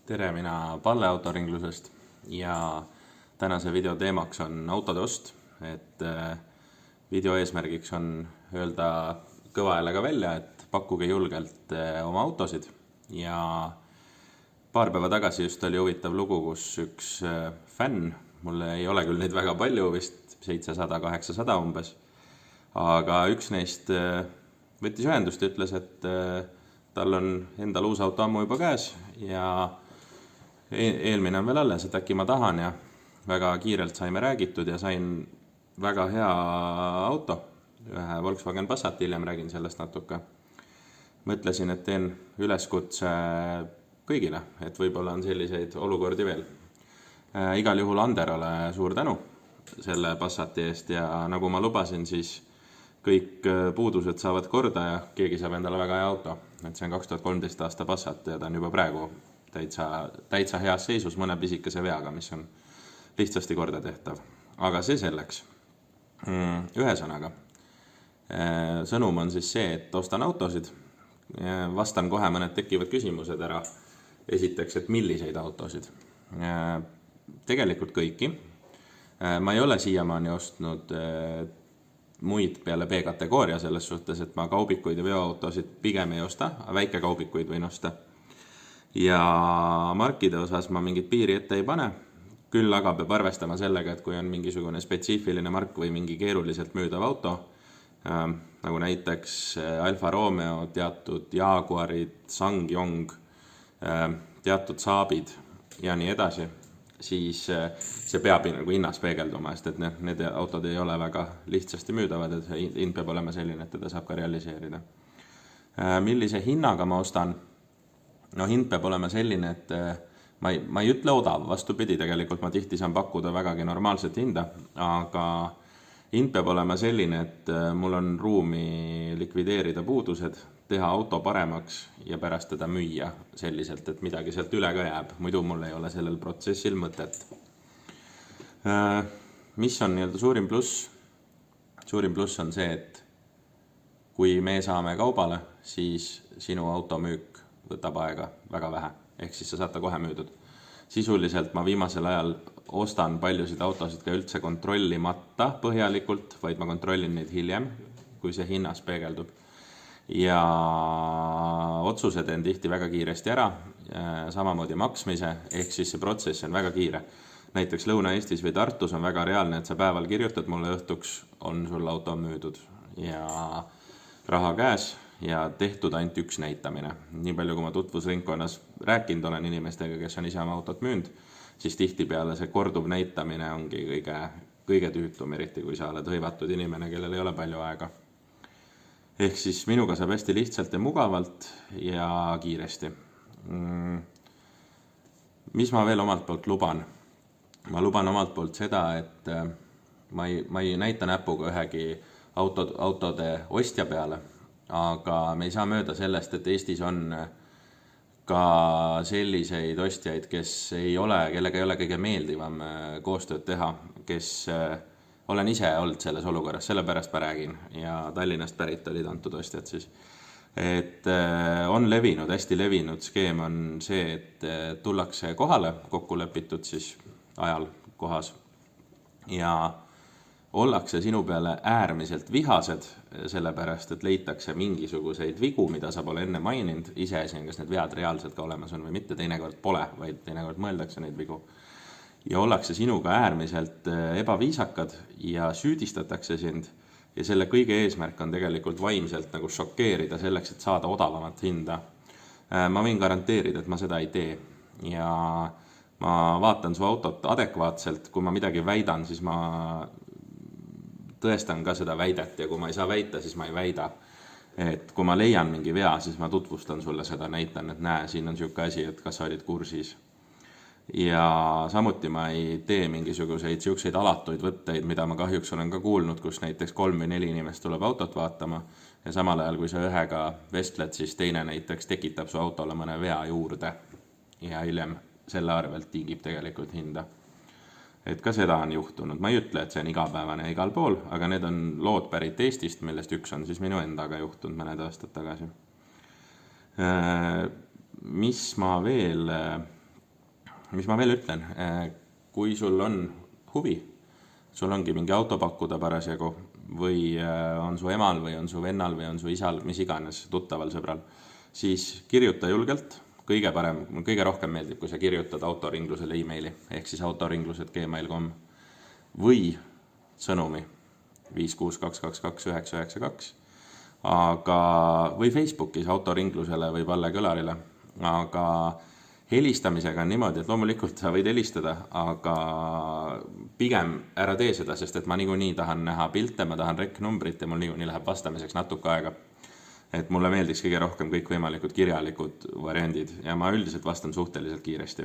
Tere, mina Palle autoringlusest ja tänase video teemaks on autode ost, et video eesmärgiks on öelda kõva häälega välja, et pakkuge julgelt oma autosid ja paar päeva tagasi just oli huvitav lugu, kus üks fänn, mulle ei ole küll neid väga palju, vist 700-800 umbes, aga üks neist võttis ühendust ja ütles, et tal on endal uus auto ammu juba käes ja eelmine on veel alles, et äkki ma tahan ja väga kiirelt saime räägitud ja sain väga hea auto, ühe Volkswagen Passat, hiljem räägin sellest natuke. Mõtlesin, et teen üleskutse kõigile, et võib-olla on selliseid olukordi veel. Igal juhul Anderole suur tänu selle Passati eest ja nagu ma lubasin, siis kõik puudused saavad korda ja keegi saab endale väga hea auto. Et see on 2013 aasta Passat ja ta on juba praegu täitsa heas seisus mõne pisikese veaga, mis on lihtsasti korda tehtav. Aga see selleks. Ühesõnaga, sõnum on siis see, et ostan autosid. Vastan kohe mõned tekivad küsimused ära. Esiteks, et milliseid autosid. Tegelikult kõiki. Ma ei ole siiamaani ostnud muid peale B-kategooria selles suhtes, et ma kaubikuid ja veoautosid pigem ei osta, väikekaubikuid võin osta. Ja markide osas ma mingit piiri ette ei pane, küll aga peab arvestama sellega, et kui on mingisugune spetsiifiline mark või mingi keeruliselt müüdav auto, nagu näiteks Alfa Romeo, teatud Jaguarid, Sangyong, teatud Saabid ja nii edasi, siis see peab nagu hinnas peegelduma, sest et need autod ei ole väga lihtsasti müüdavad, et see hind peab olema selline, et teda saab ka realiseerida. Millise hinnaga ma ostan? No hind peab olema selline, et ma ei ütle odav, vastupidi, tegelikult ma tihti saan pakkuda vägagi normaalset hinda, aga hind peab olema selline, et mul on ruumi likvideerida puudused, teha auto paremaks ja pärast teda müüa selliselt, et midagi sealt üle ka jääb, muidu mul ei ole sellel protsessil mõtet. Mis on nii-öelda suurim pluss? Suurim pluss on see, et kui me saame kaubale, siis sinu auto müük võtab aega väga vähe, ehk siis sa saad ta kohe müüdud. Sisuliselt ma viimasel ajal ostan paljusid autosid ka üldse kontrollimata põhjalikult, vaid ma kontrollin neid hiljem, kui see hinnas peegeldub. Ja otsused teen tihti väga kiiresti ära, samamoodi maksmise, ehk siis see protsess on väga kiire. Näiteks Lõuna-Eestis või Tartus on väga reaalne, et sa päeval kirjutad mulle õhtuks, on sul auto müüdud ja raha käes ja tehtud ainult üks näitamine. Nii palju, kui ma tutvusringkonnas rääkinud olen inimestega, kes on ise oma autot müünud, siis tihti peale see korduv näitamine ongi kõige tüütum, eriti kui sa oled hõivatud inimene, kellel ei ole palju aega. Ehk siis minuga saab hästi lihtsalt ja mugavalt ja kiiresti. Mis ma veel omalt poolt luban? Ma luban omalt poolt seda, et ma ei näita näpuga ühegi autode ostja peale, aga me ei saa mööda sellest, et Eestis on ka selliseid ostjaid, kellega ei ole kõige meeldivam koostööd teha, kes olen ise olnud selles olukorras, sellepärast ma räägin ja Tallinnast pärit olid antud ostjad siis. Et on levinud, hästi levinud skeem on see, et tullakse kohale kokku lepitud siis ajal kohas ja ollakse sinu peale äärmiselt vihased, sellepärast, et leitakse mingisuguseid vigu, mida sa pole enne maininud, iseasi on, kas need vead reaalselt ka olemas on või mitte, teinekord pole, vaid teinekord mõeldakse neid vigu. Ja ollakse sinuga äärmiselt ebaviisakad ja süüdistatakse sind ja selle kõige eesmärk on tegelikult vaimselt nagu šokeerida selleks, et saada odavamat hinda. Ma võin garanteerida, et ma seda ei tee ja ma vaatan su autot adekvaatselt, kui ma midagi väidan, siis ma tõestan ka seda väidet ja kui ma ei saa väita, siis ma ei väida. Et kui ma leian mingi vea, siis ma tutvustan sulle seda, näitan, et näe, siin on siuke asi, et kas sa olid kursis. Ja samuti ma ei tee mingisuguseid siukseid alatuid võtteid, mida ma kahjuks olen ka kuulnud, kus näiteks 3 või 4 inimest tuleb autot vaatama ja samal ajal, kui sa ühega vestled, siis teine näiteks tekitab su autole mõne vea juurde ja hiljem selle arvelt tingib tegelikult hinda. Et ka seda on juhtunud. Ma ei ütle, et see on igapäevane igal pool, aga need on lood pärit Eestist, millest üks on siis minu endaga juhtunud mõned aastad tagasi. Mis ma veel mis ma veel ütlen, kui sul on huvi, sul ongi mingi auto pakkuda parasjagu või on su emal või on su vennal või on su isal, mis iganes tuttaval sõbral, siis kirjuta julgelt. Kõige parem, kõige rohkem meeldib, kui sa kirjutad autoringlusele e-maili ehk siis autoringlus@gmail.com või sõnumi 562222992 või Facebookis autoringlusele või Palle Kõlarile, aga helistamisega on niimoodi, et loomulikult sa võid helistada, aga pigem ära tee seda, sest et ma niikuinii tahan näha pilte, ma tahan reknumbrit ja mul niikuinii läheb vastamiseks natuke aega. Et mulle meeldiks kõige rohkem kõik võimalikud kirjalikud variandid ja ma üldiselt vastan suhteliselt kiiresti.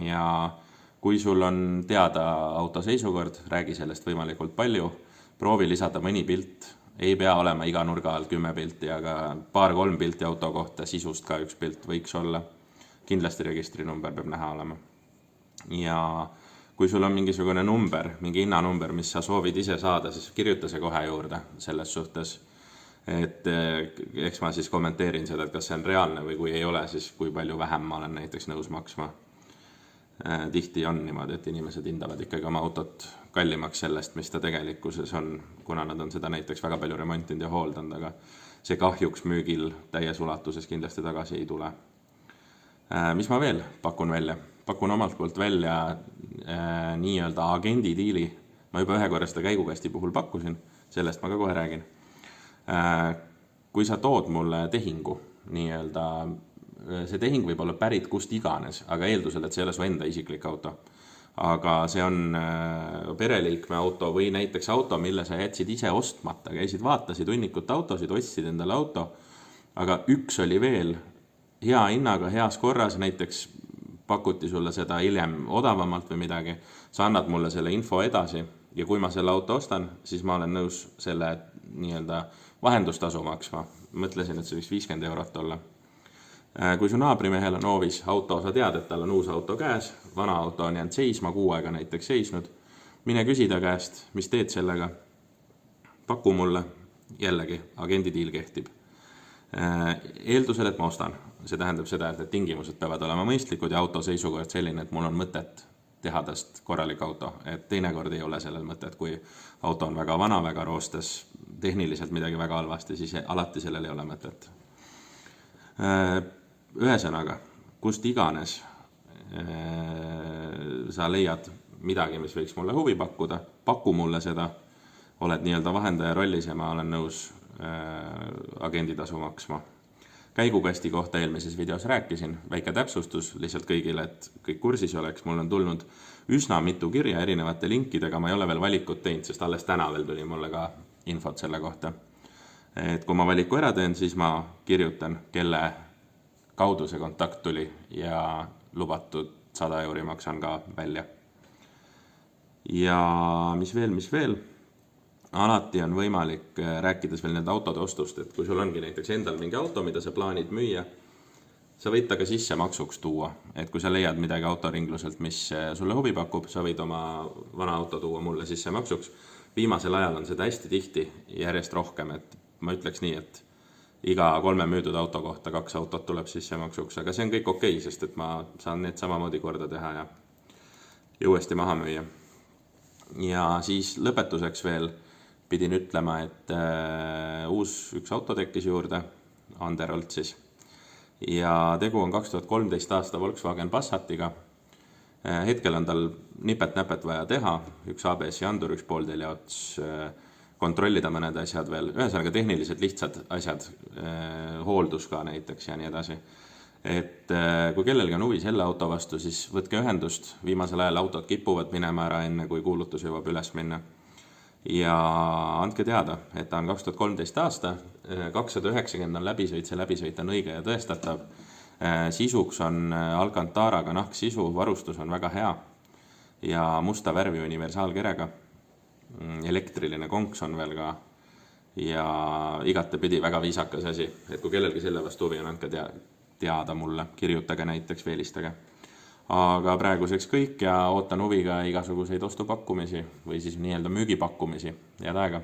Ja kui sul on teada auto seisukord, räägi sellest võimalikult palju, proovi lisada mõni pilt, ei pea olema iga nurga all 10 pilti, aga 2-3 pilti auto kohta, sisust ka üks pilt võiks olla. Kindlasti registrinumber peab näha olema. Ja kui sul on mingisugune number, mingi hinnanumber, mis sa soovid ise saada, siis kirjuta see kohe juurde selles suhtes. Et eks ma siis kommenteerin seda, et kas see on reaalne või kui ei ole, siis kui palju vähem ma olen näiteks nõus maksma. Tihti on niimoodi, et inimesed hindavad ikkagi oma autot kallimaks sellest, mis ta tegelikkuses on, kuna nad on seda näiteks väga palju remontinud ja hooldanud, aga see kahjuks müügil täies ulatuses kindlasti tagasi ei tule. Mis ma veel pakun välja? Pakun omalt poolt välja nii-öelda agendidiili. Ma juba ühe korra seda käigukasti puhul pakkusin, sellest ma ka kohe räägin. Kui sa tood mulle tehingu, nii-öelda, see tehing võib olla pärit kust iganes, aga eeldusel, et see ei ole su enda isiklik auto. Aga see on pereliikme auto või näiteks auto, mille sa jätsid ise ostmata, käisid, vaatasid hunnikut autosid, ostsid endale auto, aga üks oli veel hea hinnaga, heas korras, näiteks pakuti sulle seda hiljem odavamalt või midagi, sa annad mulle selle info edasi ja kui ma selle auto ostan, siis ma olen nõus selle nii-öelda vahendustasu maksma. Mõtlesin, et see võiks 50 eurot olla. Kui su naabrimehel on hoovis auto, sa tead, et tal on uus auto käes, vana auto on jäänud seisma, 6 aega näiteks seisnud, mine küsida käest, mis teed sellega, paku mulle, jällegi, agendidiil kehtib. Eeldusel, et ma ostan. See tähendab seda, et tingimused peavad olema mõistlikud ja auto seisukord selline, et mul on mõtet teha tast korralik auto. Et teinekord ei ole sellel mõtet, kui auto on väga vana, väga roostes, tehniliselt midagi väga halvasti, siis alati sellel ei ole mõtet. Ühesõnaga, kust iganes sa leiad midagi, mis võiks mulle huvi pakkuda, paku mulle seda, oled nii-öelda vahendaja rollis ja ma olen nõus agenditasu maksma. Käigukasti kohta eelmises videos rääkisin, väike täpsustus lihtsalt kõigile, et kõik kursis oleks. Mul on tulnud üsna mitu kirja erinevate linkidega, ma ei ole veel valikut teinud, sest alles täna veel tuli mulle ka infot selle kohta. Et kui ma valiku ära teen, siis ma kirjutan, kelle kaudu see kontakt tuli ja lubatud 100 euri maksan ka välja. Ja mis veel? Alati on võimalik, rääkides veel need autode ostust, et kui sul ongi näiteks endal mingi auto, mida sa plaanid müüa, sa võid ta ka sisse maksuks tuua. Et kui sa leiad midagi autoringluselt, mis sulle huvi pakub, sa võid oma vana auto tuua mulle sisse maksuks. Viimasel ajal on seda hästi tihti järjest rohkem, et ma ütleks nii, et iga 3 müüdud auto kohta 2 autot tuleb sisse maksuks, aga see on kõik okei, sest et ma saan need samamoodi korda teha ja uuesti maha müüa. Ja siis lõpetuseks veel pidin ütlema, et üks auto tekkis juurde, Anderolt siis. Ja tegu on 2013 aasta Volkswagen Passatiga. Hetkel on tal nipet-näpet vaja teha, üks ABS-i andur, üks poolteljaots, kontrollida mõned asjad veel. Ühesõnaga tehniliselt lihtsad asjad, hooldus ka näiteks ja nii edasi. Et kui kellelgi on huvi selle auto vastu, siis võtke ühendust. Viimasel ajal autod kipuvad minema ära enne, kui kuulutus jõuab üles minna. Ja andke teada, et ta on 2013 aasta, 290 on läbisõit, see läbisõit on õige ja tõestatav. Sisuks on Alcantaraga nahksisu, varustus on väga hea ja musta värvi universaalkerega. Elektriline konks on veel ka ja igatepidi väga viisakas asi, et kui kellelgi selle vastu huvi on, andke teada mulle, kirjutage näiteks, veelistage. Aga praeguseks kõik ja ootan huviga igasuguseid ostupakkumisi või siis nii-öelda müügipakkumisi. Head aega!